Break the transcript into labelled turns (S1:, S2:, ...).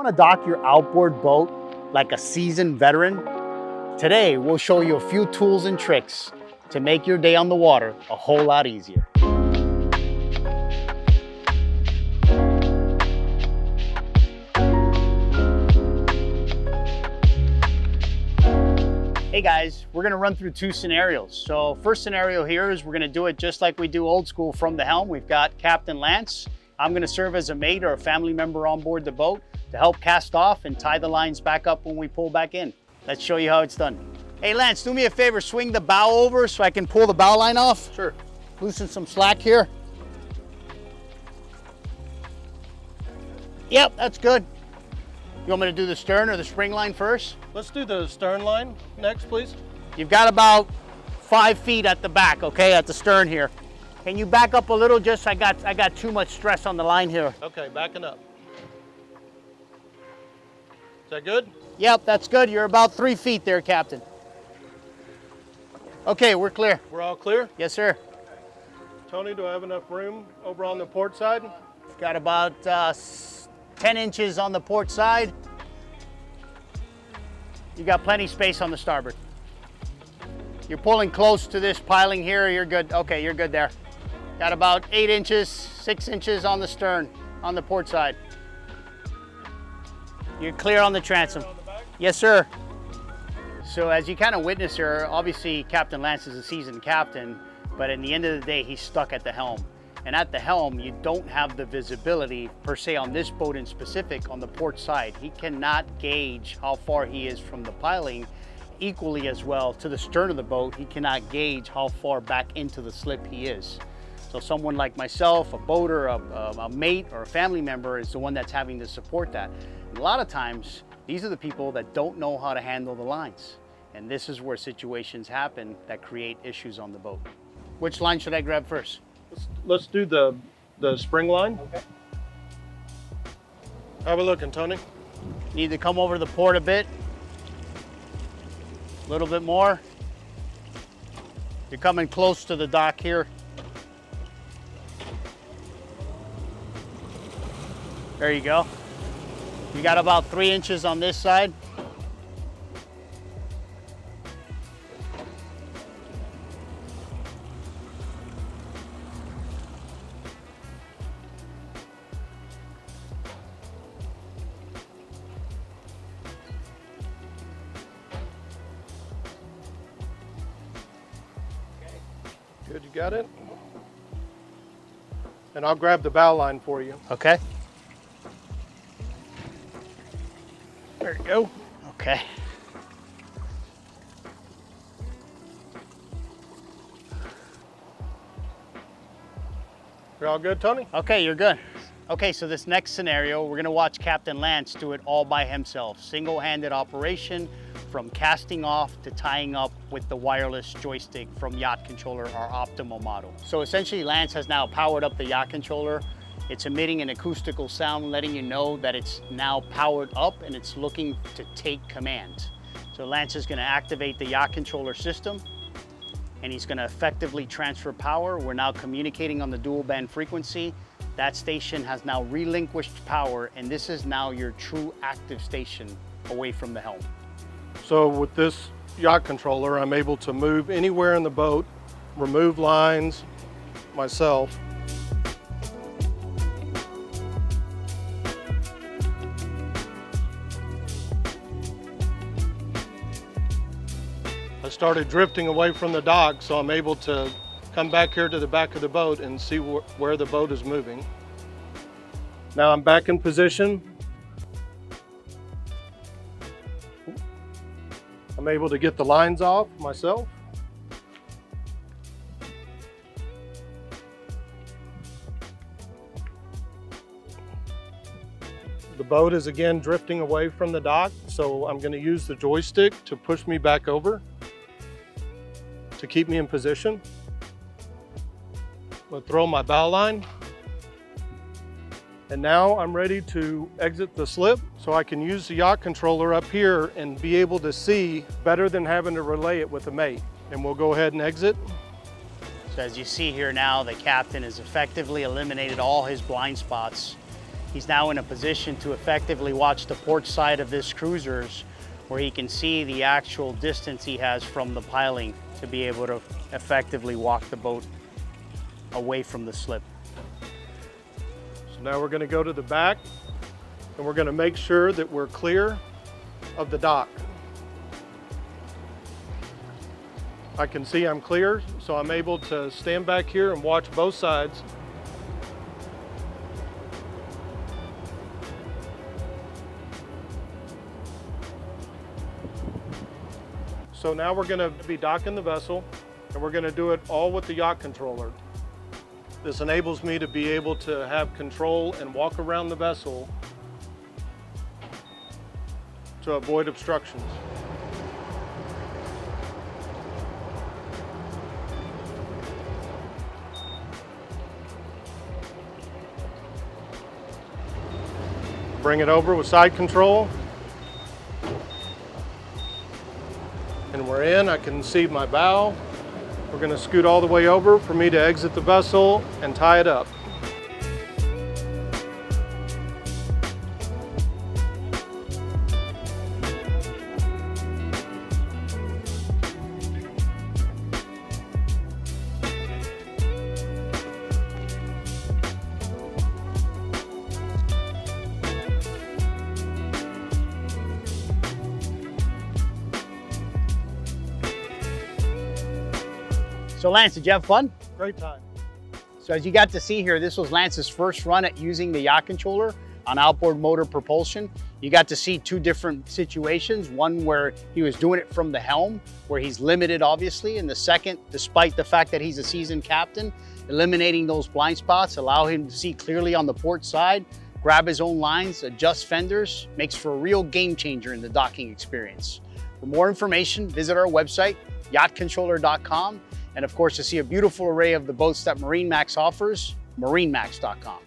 S1: Want to dock your outboard boat like a seasoned veteran? Today, we'll show you a few tools and tricks to make your day on the water a whole lot easier. Hey guys, we're gonna run through two scenarios. So first scenario here is we're gonna do it just like we do old school from the helm. We've got Captain Lance. I'm gonna serve as a mate or a family member on board the boat to help cast off and tie the lines back up when we pull back in. Let's show you how it's done. Hey Lance, do me a favor, swing the bow over so I can pull the bow line off.
S2: Sure.
S1: Loosen some slack here. Yep, that's good. You want me to do the stern or the spring line first?
S2: Let's do the stern line next, please.
S1: You've got about 5 feet at the back, okay, at the stern here. Can you back up a little? Just I got too much stress on the line here.
S2: Okay, backing up. Is that good?
S1: Yep, that's good. You're about 3 feet there, Captain. Okay, we're clear.
S2: We're all clear?
S1: Yes, sir.
S2: Tony, do I have enough room over on the port side?
S1: Got about 10 inches on the port side. You got plenty of space on the starboard. You're pulling close to this piling here, you're good. Okay, you're good there. Got about 8 inches, 6 inches on the stern, on the port side. You're clear on the transom. Yes, sir. So as you kind of witness here, obviously Captain Lance is a seasoned captain, but at the end of the day, he's stuck at the helm. And at the helm, you don't have the visibility, per se on this boat in specific, on the port side. He cannot gauge how far he is from the piling. Equally as well, to the stern of the boat, he cannot gauge how far back into the slip he is. So someone like myself, a boater, a mate, or a family member is the one that's having to support that. And a lot of times, these are the people that don't know how to handle the lines. And this is where situations happen that create issues on the boat. Which line should I grab first?
S2: Let's do the spring line. Okay. How are we looking, Tony?
S1: Need to come over the port a bit. A little bit more. You're coming close to the dock here. There you go. You got about 3 inches on this side.
S2: Good, you got it? And I'll grab the bow line for you.
S1: Okay.
S2: There you go.
S1: Okay.
S2: You're all good, Tony?
S1: Okay, you're good. Okay, so this next scenario, we're gonna watch Captain Lance do it all by himself. Single-handed operation from casting off to tying up with the wireless joystick from Yacht Controller, our optimal model. So essentially, Lance has now powered up the Yacht Controller. It's emitting an acoustical sound, letting you know that it's now powered up and it's looking to take command. So Lance is gonna activate the Yacht Controller system and he's gonna effectively transfer power. We're now communicating on the dual band frequency. That station has now relinquished power and this is now your true active station away from the helm.
S2: So with this Yacht Controller, I'm able to move anywhere in the boat, remove lines myself. I started drifting away from the dock, so I'm able to come back here to the back of the boat and see where the boat is moving. Now I'm back in position. I'm able to get the lines off myself. The boat is again drifting away from the dock, so I'm going to use the joystick to push me back over to keep me in position. I'm going to throw my bow line. And now I'm ready to exit the slip so I can use the Yacht Controller up here and be able to see better than having to relay it with a mate. And we'll go ahead and exit.
S1: So as you see here now, the captain has effectively eliminated all his blind spots he's now in a position to effectively watch the port side of this cruisers, where he can see the actual distance he has from the piling to be able to effectively walk the boat away from the slip.
S2: So now we're going to go to the back and we're going to make sure that we're clear of the dock. I can see I'm clear, so I'm able to stand back here and watch both sides. So now we're going to be docking the vessel, and we're going to do it all with the Yacht Controller. This enables me to be able to have control and walk around the vessel to avoid obstructions. Bring it over with side control. And we're in. I can see my bow. We're going to scoot all the way over for me to exit the vessel and tie it up.
S1: So Lance, did you have fun?
S2: Great time.
S1: So as you got to see here, this was Lance's first run at using the Yacht Controller on outboard motor propulsion. You got to see two different situations, one where he was doing it from the helm, where he's limited obviously, and the second, despite the fact that he's a seasoned captain, eliminating those blind spots, allow him to see clearly on the port side, grab his own lines, adjust fenders, makes for a real game changer in the docking experience. For more information, visit our website, yachtcontroller.com. And of course, to see a beautiful array of the boats that MarineMax offers, marinemax.com.